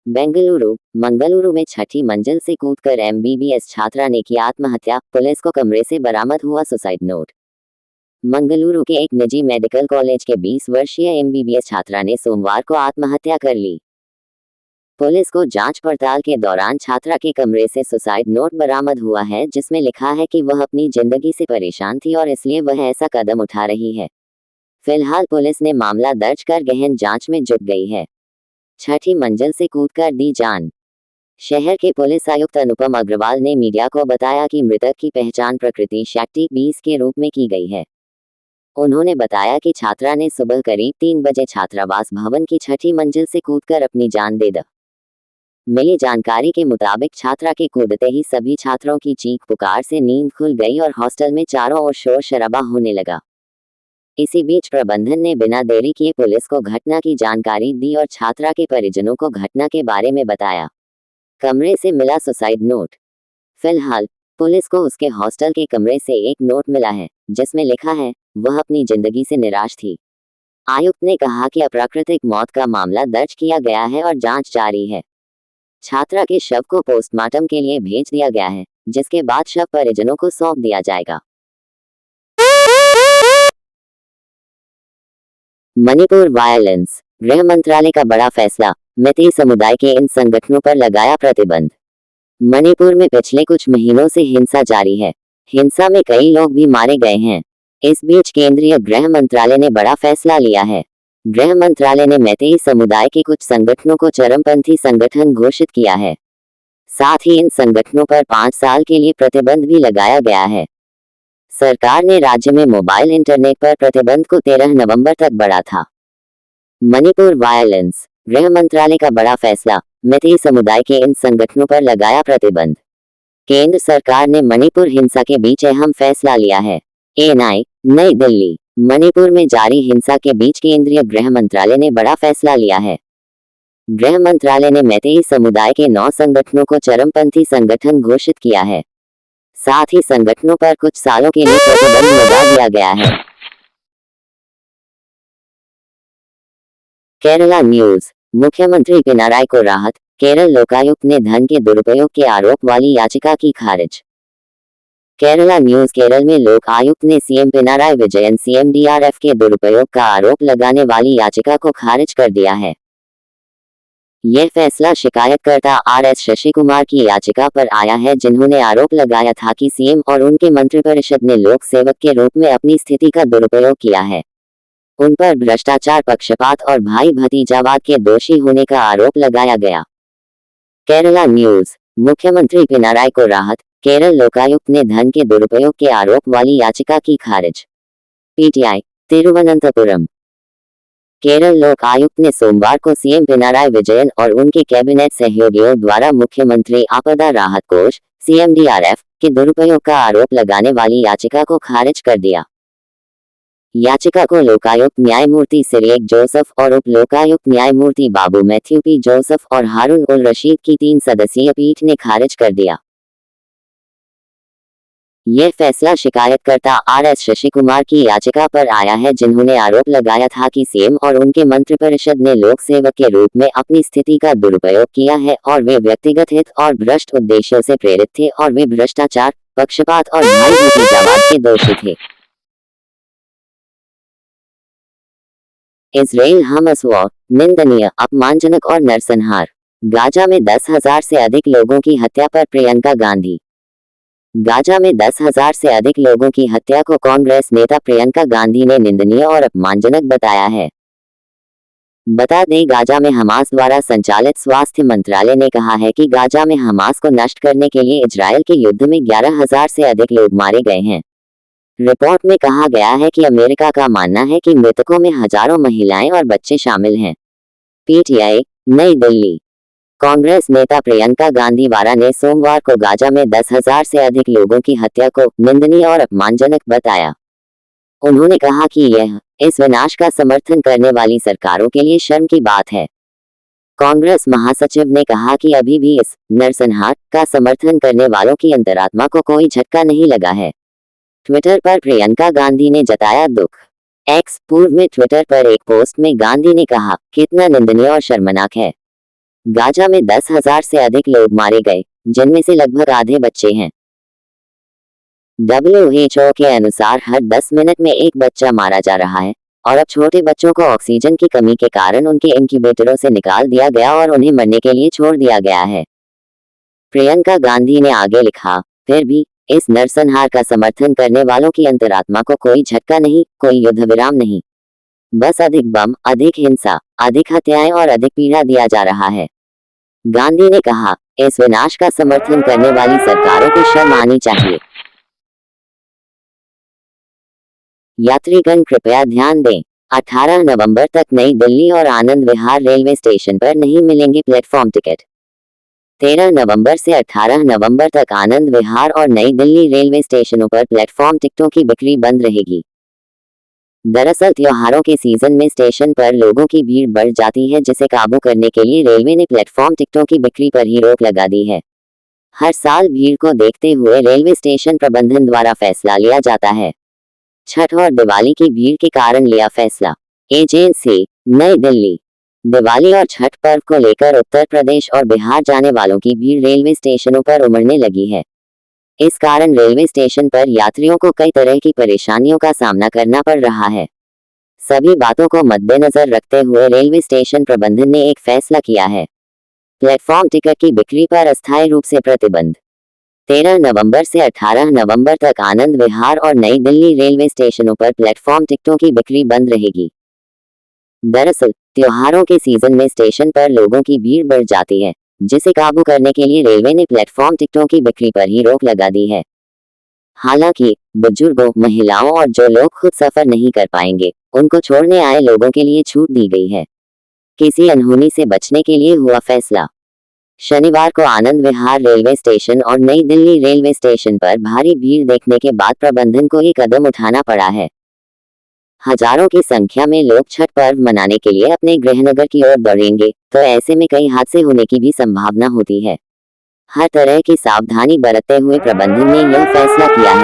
बेंगलुरु मंगलुरु में छठी मंजिल से कूदकर एमबीबीएस छात्रा ने की आत्महत्या, पुलिस को कमरे से बरामद हुआ सुसाइड नोट। मंगलुरु के एक निजी मेडिकल कॉलेज के 20 वर्षीय एमबीबीएस छात्रा ने सोमवार को आत्महत्या कर ली। पुलिस को जांच पड़ताल के दौरान छात्रा के कमरे से सुसाइड नोट बरामद हुआ है, जिसमें लिखा है कि वह अपनी जिंदगी से परेशान थी और इसलिए वह ऐसा कदम उठा रही है। फिलहाल पुलिस ने मामला दर्ज कर गहन जांच में जुट गई है। छठी मंजिल से कूदकर दी जान। शहर के पुलिस आयुक्त अनुपम अग्रवाल ने मीडिया को बताया कि मृतक की पहचान प्रकृति शेट्टी 20 के रूप में की गई है। उन्होंने बताया कि छात्रा ने सुबह करीब 3 बजे छात्रावास भवन की छठी मंजिल से कूदकर अपनी जान दे दी। मिली जानकारी के मुताबिक छात्रा के कूदते ही सभी छात्रों की चीख पुकार से नींद खुल गई और हॉस्टल में चारों ओर शोर शराबा होने लगा। इसी बीच प्रबंधन ने बिना देरी किए पुलिस को घटना की जानकारी दी और छात्रा के परिजनों को घटना के बारे में बताया। कमरे से मिला सुसाइड नोट। फिलहाल पुलिस को उसके हॉस्टल के कमरे से एक नोट मिला है, जिसमें लिखा है, वह अपनी जिंदगी से निराश थी। आयुक्त ने कहा कि अप्राकृतिक मौत का मामला दर्ज किया गया है और जांच जारी है। छात्रा के शव को पोस्टमार्टम के लिए भेज दिया गया है, जिसके बाद शव परिजनों को सौंप दिया जाएगा। मणिपुर वायलेंस, गृह मंत्रालय का बड़ा फैसला, मिती समुदाय के इन संगठनों पर लगाया प्रतिबंध। मणिपुर में पिछले कुछ महीनों से हिंसा जारी है। हिंसा में कई लोग भी मारे गए हैं। इस बीच केंद्रीय गृह मंत्रालय ने बड़ा फैसला लिया है। गृह मंत्रालय ने मैतेई समुदाय के कुछ संगठनों को चरमपंथी संगठन घोषित किया है। साथ ही इन संगठनों पर 5 साल के लिए प्रतिबंध भी लगाया गया है। सरकार ने राज्य में मोबाइल इंटरनेट पर प्रतिबंध को 13 नवंबर तक बढ़ा था। मणिपुर वायलेंस, गृह मंत्रालय का बड़ा फैसला, मैतेई समुदाय के इन संगठनों पर लगाया प्रतिबंध। केंद्र सरकार ने मणिपुर हिंसा के बीच अहम फैसला लिया है। एएनआई, नई दिल्ली। मणिपुर में जारी हिंसा के बीच केंद्रीय गृह मंत्रालय ने बड़ा फैसला लिया है। गृह मंत्रालय ने मैतेई समुदाय के 9 संगठनों को चरमपंथी संगठन घोषित किया है। साथ ही संगठनों पर कुछ सालों के लिए प्रतिबंध लगा दिया गया है। केरला न्यूज, मुख्यमंत्री पिनाराई को राहत, केरल लोकायुक्त ने धन के दुरुपयोग के आरोप वाली याचिका की खारिज। केरला न्यूज, केरल में लोक आयुक्त ने सीएम पिनाराई विजयन सीएमडीआरएफ के दुरुपयोग का आरोप लगाने वाली याचिका को खारिज कर दिया है। यह फैसला शिकायतकर्ता आरएस शशि कुमार की याचिका पर आया है, जिन्होंने आरोप लगाया था कि सीएम और उनके मंत्रिपरिषद ने लोक सेवक के रूप में अपनी स्थिति का दुरुपयोग किया है। उन पर भ्रष्टाचार, पक्षपात और भाई भतीजावाद के दोषी होने का आरोप लगाया गया। केरला न्यूज, मुख्यमंत्री पिनाराई को राहत, केरल लोकायुक्त ने धन के दुरुपयोग के आरोप वाली याचिका की खारिज। पीटीआई, तिरुवनंतपुरम। केरल लोक आयुक्त ने सोमवार को सीएम पिनाराई विजयन और उनके कैबिनेट सहयोगियों द्वारा मुख्यमंत्री आपदा राहत कोष सीएमडीआरएफ के दुरुपयोग का आरोप लगाने वाली याचिका को खारिज कर दिया। याचिका को लोकायुक्त न्यायमूर्ति सिरियक जोसेफ और उप लोकायुक्त न्यायमूर्ति बाबू मैथ्यू पी जोसेफ और हारून उल रशीद की 3 सदस्यीय पीठ ने खारिज कर दिया। यह फैसला शिकायतकर्ता आरएस शशि कुमार की याचिका पर आया है, जिन्होंने आरोप लगाया था कि सीएम और उनके मंत्रिपरिषद ने लोक सेवक के रूप में अपनी स्थिति का दुरुपयोग किया है और वे व्यक्तिगत हित और भ्रष्ट उद्देश्यों से प्रेरित थे और वे भ्रष्टाचार, पक्षपात और भाई भतीजावाद के दोषी थे। इजराइल हमास वॉर, निंदनीय, अपमानजनक और नरसंहार। गाजा में 10,000 से अधिक लोगों की हत्या पर प्रियंका गांधी। गाजा में 10,000 से अधिक लोगों की हत्या को कांग्रेस नेता प्रियंका गांधी ने निंदनीय और अपमानजनक बताया है। बता दें, गाजा में हमास द्वारा संचालित स्वास्थ्य मंत्रालय ने कहा है कि गाजा में हमास को नष्ट करने के लिए इजरायल के युद्ध में 11,000 से अधिक लोग मारे गए हैं। रिपोर्ट में कहा गया है कि अमेरिका का मानना है कि मृतकों में हजारों महिलाएं और बच्चे शामिल हैं। पीटीआई, नई दिल्ली। कांग्रेस नेता प्रियंका गांधी वारा ने सोमवार को गाजा में 10,000 से अधिक लोगों की हत्या को निंदनीय और अपमानजनक बताया। उन्होंने कहा कि यह इस विनाश का समर्थन करने वाली सरकारों के लिए शर्म की बात है। कांग्रेस महासचिव ने कहा कि अभी भी इस नरसंहार का समर्थन करने वालों की अंतरात्मा को कोई झटका नहीं लगा है। ट्विटर पर प्रियंका गांधी ने जताया दुख। एक्स पूर्व में ट्विटर पर एक पोस्ट में गांधी ने कहा, कितना निंदनीय और शर्मनाक है। गाजा में 10,000 से अधिक लोग मारे गए, जिनमें से लगभग आधे बच्चे हैं। WHO के अनुसार हर 10 मिनट में एक बच्चा मारा जा रहा है और अब छोटे बच्चों को ऑक्सीजन की कमी के कारण उनके इंक्यूबेटरों से निकाल दिया गया और उन्हें मरने के लिए छोड़ दिया गया है। प्रियंका गांधी ने आगे लिखा, फिर भी इस नरसंहार का समर्थन करने वालों की अंतरात्मा को कोई झटका नहीं, कोई युद्ध विराम नहीं। बस अधिक बम, अधिक हिंसा, अधिक हत्याएं और अधिक पीड़ा दिया जा रहा है। गांधी ने कहा, इस विनाश का समर्थन करने वाली सरकारों को शर्म आनी चाहिए। यात्रीगण कृपया ध्यान दें, 18 नवंबर तक नई दिल्ली और आनंद विहार रेलवे स्टेशन पर नहीं मिलेंगे प्लेटफॉर्म टिकट। 13 नवंबर से 18 नवंबर तक आनंद विहार और नई दिल्ली रेलवे स्टेशनों पर प्लेटफॉर्म टिकटों की बिक्री बंद रहेगी। दरअसल त्योहारों के सीजन में स्टेशन पर लोगों की भीड़ बढ़ जाती है, जिसे काबू करने के लिए रेलवे ने प्लेटफॉर्म टिकटों की बिक्री पर ही रोक लगा दी है। हर साल भीड़ को देखते हुए रेलवे स्टेशन प्रबंधन द्वारा फैसला लिया जाता है। छठ और दिवाली की भीड़ के कारण लिया फैसला। एजेंसी, नई दिल्ली। दिवाली और छठ पर्व को लेकर उत्तर प्रदेश और बिहार जाने वालों की भीड़ रेलवे स्टेशनों पर उमड़ने लगी है। इस कारण रेलवे स्टेशन पर यात्रियों को कई तरह की परेशानियों का सामना करना पड़ रहा है। सभी बातों को मद्देनजर रखते हुए रेलवे स्टेशन प्रबंधन ने एक फैसला किया है। प्लेटफॉर्म टिकट की बिक्री पर अस्थायी रूप से प्रतिबंध। 13 नवंबर से 18 नवंबर तक आनंद विहार और नई दिल्ली रेलवे स्टेशनों पर प्लेटफॉर्म टिकटों की बिक्री बंद रहेगी। दरअसल त्योहारों के सीजन में स्टेशन पर लोगों की भीड़ बढ़ जाती है, जिसे काबू करने के लिए रेलवे ने प्लेटफॉर्म टिकटों की बिक्री पर ही रोक लगा दी है। हालांकि बुजुर्गों, महिलाओं और जो लोग खुद सफर नहीं कर पाएंगे, उनको छोड़ने आए लोगों के लिए छूट दी गई है। किसी अनहोनी से बचने के लिए हुआ फैसला। शनिवार को आनंद विहार रेलवे स्टेशन और नई दिल्ली रेलवे स्टेशन पर भारी भीड़ देखने के बाद प्रबंधन को ये कदम उठाना पड़ा है। हजारों की संख्या में लोग छठ पर्व मनाने के लिए अपने गृहनगर की ओर दौड़ेंगे, तो ऐसे में कई हादसे होने की भी संभावना होती है। हर तरह की सावधानी बरतते हुए प्रबंधन ने यह फैसला किया है।